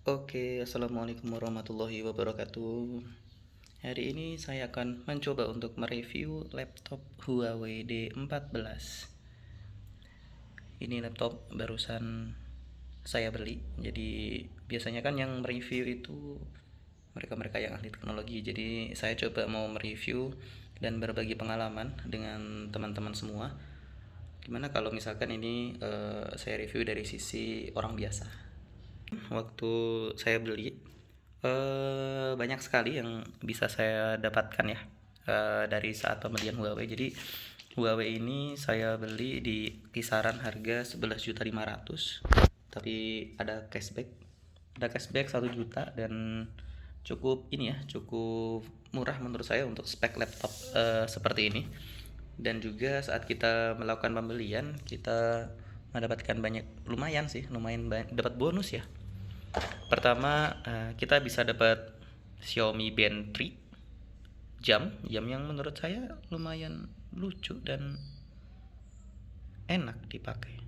Oke, assalamualaikum warahmatullahi wabarakatuh. Hari ini saya akan mencoba untuk mereview laptop Huawei D14. Ini laptop barusan saya beli. Jadi biasanya kan yang mereview itu mereka-mereka yang ahli teknologi. Jadi saya coba mau mereview dan berbagi pengalaman dengan teman-teman semua. Gimana kalau misalkan ini saya review dari sisi orang biasa? Waktu saya beli banyak sekali yang bisa saya dapatkan ya dari saat pembelian Huawei. Jadi Huawei ini saya beli di kisaran harga 11.500.000, tapi ada cashback 1 juta, dan cukup ini ya, cukup murah menurut saya untuk spek laptop seperti ini. Dan juga saat kita melakukan pembelian, kita mendapatkan lumayan dapat bonus ya. Pertama, kita bisa dapat Xiaomi Band 3 jam yang menurut saya lumayan lucu dan enak dipakai.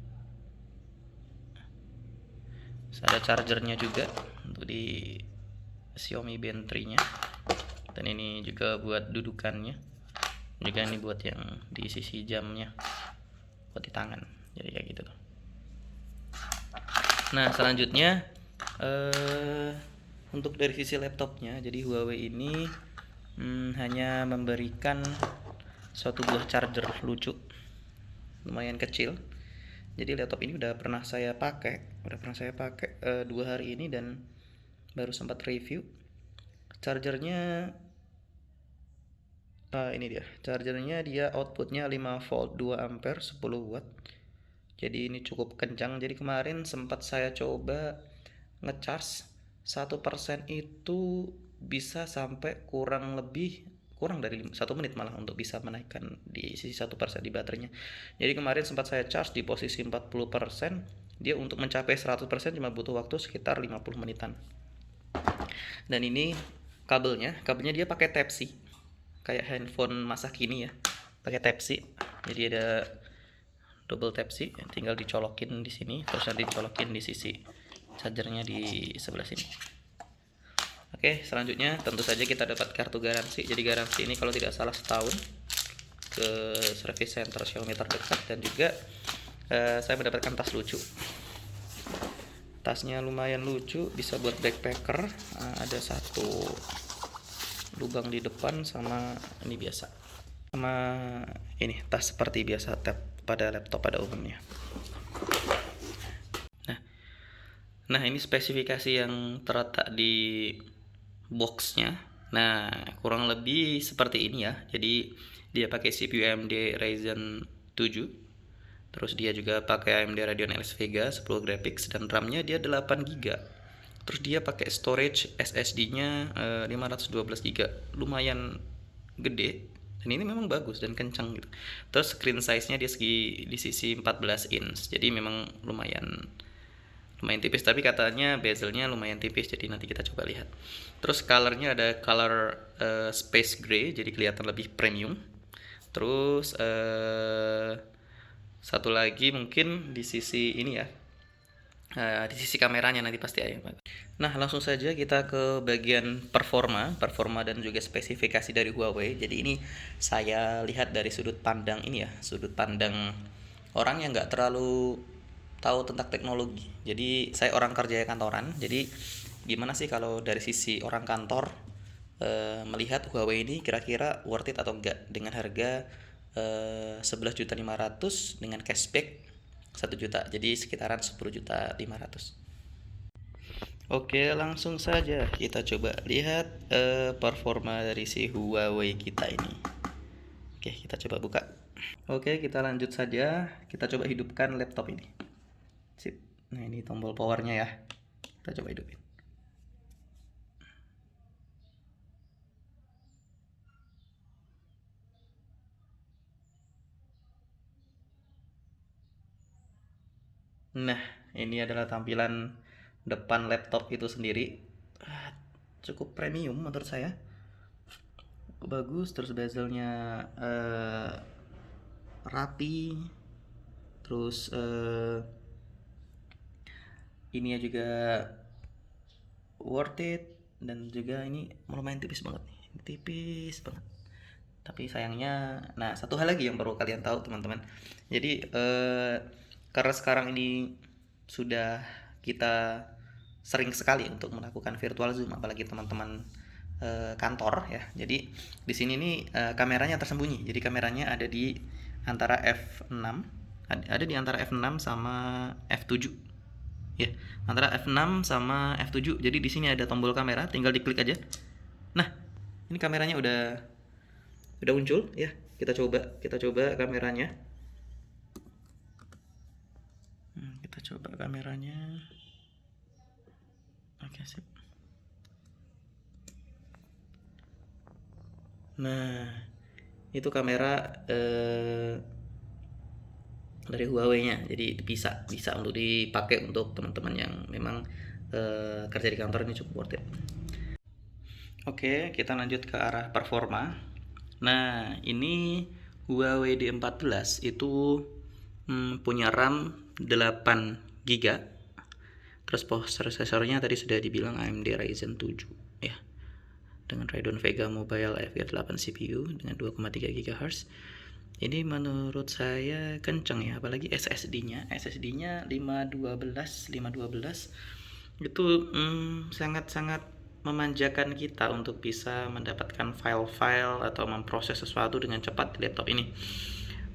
Terus ada chargernya juga untuk di Xiaomi Band 3-nya. Dan ini juga buat dudukannya. Juga ini buat yang di sisi jamnya, buat di tangan. Jadi kayak gitu tuh. Nah, selanjutnya untuk dari sisi laptopnya, jadi Huawei ini hanya memberikan suatu buah charger lucu, lumayan kecil. Jadi laptop ini udah pernah saya pakai 2 hari ini dan baru sempat review. Chargernya ini dia outputnya 5 volt 2 ampere 10 watt. Jadi ini cukup kencang. Jadi kemarin sempat saya coba ngecharge 1% itu bisa sampai kurang dari 1 menit malah untuk bisa menaikkan di sisi 1% di baterainya. Jadi kemarin sempat saya charge di posisi 40%, dia untuk mencapai 100% cuma butuh waktu sekitar 50 menitan. Dan ini kabelnya dia pakai Type C, kayak handphone masa kini ya, pakai Type C. Jadi ada double Type C, tinggal dicolokin di sini, terus nanti dicolokin di sisi chargernya di sebelah sini. Oke, selanjutnya tentu saja kita dapat kartu garansi. Jadi garansi ini kalau tidak salah setahun ke service center Xiaomi terdekat. Dan juga saya mendapatkan tas lucu. Tasnya lumayan lucu, bisa buat backpacker. Ada satu lubang di depan, sama ini biasa, sama ini tas seperti biasa tab pada laptop pada umumnya. Nah, ini spesifikasi yang terletak di boxnya. Nah, kurang lebih seperti ini ya. Jadi dia pakai CPU AMD Ryzen 7. Terus dia juga pakai AMD Radeon RX Vega 10 graphics, dan RAM-nya dia 8 GB. Terus dia pakai storage SSD-nya 512 GB. Lumayan gede. Dan ini memang bagus dan kencang gitu. Terus screen size-nya dia di sisi 14 inch. Jadi memang lumayan tipis, tapi katanya bezelnya lumayan tipis, jadi nanti kita coba lihat. Terus colornya ada color space gray, jadi kelihatan lebih premium. Terus satu lagi mungkin di sisi ini ya, di sisi kameranya nanti pasti ada. Nah, langsung saja kita ke bagian performa dan juga spesifikasi dari Huawei. Jadi ini saya lihat dari sudut pandang ini ya, sudut pandang orang yang nggak terlalu tahu tentang teknologi. Jadi saya orang kerja kantoran. Jadi gimana sih kalau dari sisi orang kantor melihat Huawei ini kira-kira worth it atau enggak dengan harga 11.500.000 dengan cashback 1 juta. Jadi sekitaran 10.500.000. Oke, langsung saja kita coba lihat performa dari si Huawei kita ini. Oke, kita coba buka. Oke, kita lanjut saja. Kita coba hidupkan laptop ini. Sip. Nah, ini tombol powernya ya. Kita coba hidupin. Nah, ini adalah tampilan depan laptop itu sendiri. Cukup premium menurut saya. Bagus, terus bezelnya rapi. Terus ini juga worth it, dan juga ini lumayan tipis banget nih, tipis banget. Tapi sayangnya, nah satu hal lagi yang perlu kalian tahu teman-teman. Jadi karena sekarang ini sudah kita sering sekali untuk melakukan virtual zoom, apalagi teman-teman kantor ya. Jadi di sini nih kameranya tersembunyi. Jadi kameranya ada di antara F6, ada di antara F6 sama F7 ya, antara F6 sama F7. Jadi di sini ada tombol kamera, tinggal diklik aja. Nah, ini kameranya udah muncul ya. Kita coba kameranya. Kita coba kameranya. Oke, sip. Nah, itu kamera dari Huawei-nya. Jadi bisa untuk dipakai untuk teman-teman yang memang kerja di kantor, ini cukup worth it. Oke, kita lanjut ke arah performa. Nah, ini Huawei D14 itu punya RAM 8 GB. Terus prosesornya tadi sudah dibilang AMD Ryzen 7 ya. Dengan Radeon Vega Mobile FE8 CPU dengan 2,3 GHz. Ini menurut saya kenceng ya, apalagi SSD-nya 512 itu sangat-sangat memanjakan kita untuk bisa mendapatkan file-file atau memproses sesuatu dengan cepat di laptop ini.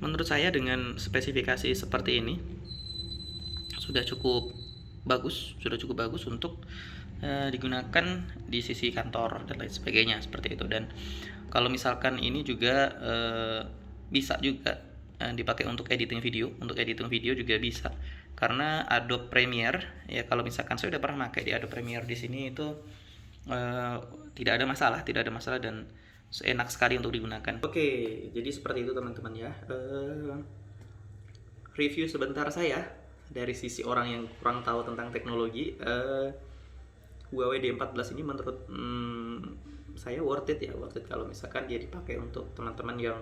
Menurut saya dengan spesifikasi seperti ini sudah cukup bagus untuk digunakan di sisi kantor dan lain sebagainya seperti itu. Dan kalau misalkan ini juga bisa juga dipakai untuk editing video juga bisa, karena Adobe Premiere ya, kalau misalkan saya udah pernah pakai di Adobe Premiere di sini itu tidak ada masalah dan enak sekali untuk digunakan. Oke, jadi seperti itu teman-teman ya, review sebentar saya dari sisi orang yang kurang tahu tentang teknologi. Huawei D14 ini menurut saya worth it kalau misalkan dia dipakai untuk teman-teman yang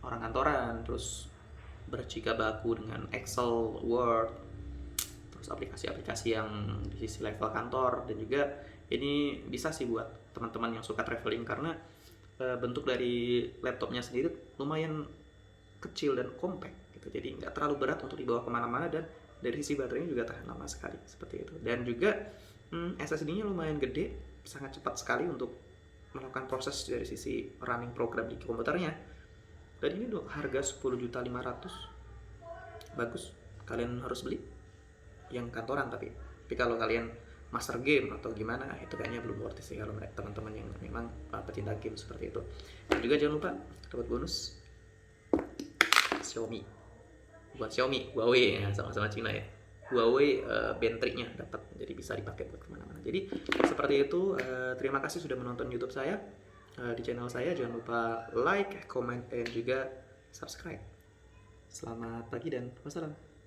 orang kantoran, terus berjibaku dengan Excel, Word, terus aplikasi-aplikasi yang di sisi level kantor. Dan juga ini bisa sih buat teman-teman yang suka traveling, karena bentuk dari laptopnya sendiri lumayan kecil dan compact gitu, jadi nggak terlalu berat untuk dibawa kemana-mana, dan dari sisi baterainya juga tahan lama sekali seperti itu. Dan juga SSD-nya lumayan gede, sangat cepat sekali untuk melakukan proses dari sisi running program di komputernya. Dan ini untuk harga 10.500.000, bagus, kalian harus beli yang kantoran. Tapi kalau kalian master game atau gimana, itu kayaknya belum worth it sih kalau teman-teman yang memang pecinta game seperti itu. Dan juga jangan lupa dapat bonus Xiaomi, bukan Xiaomi, Huawei ya, sama-sama Cina ya. Huawei baterainya dapat, jadi bisa dipakai buat kemana-mana. Jadi seperti itu. Terima kasih sudah menonton YouTube saya di channel saya. Jangan lupa like, comment, dan juga subscribe. Selamat pagi dan wassalam.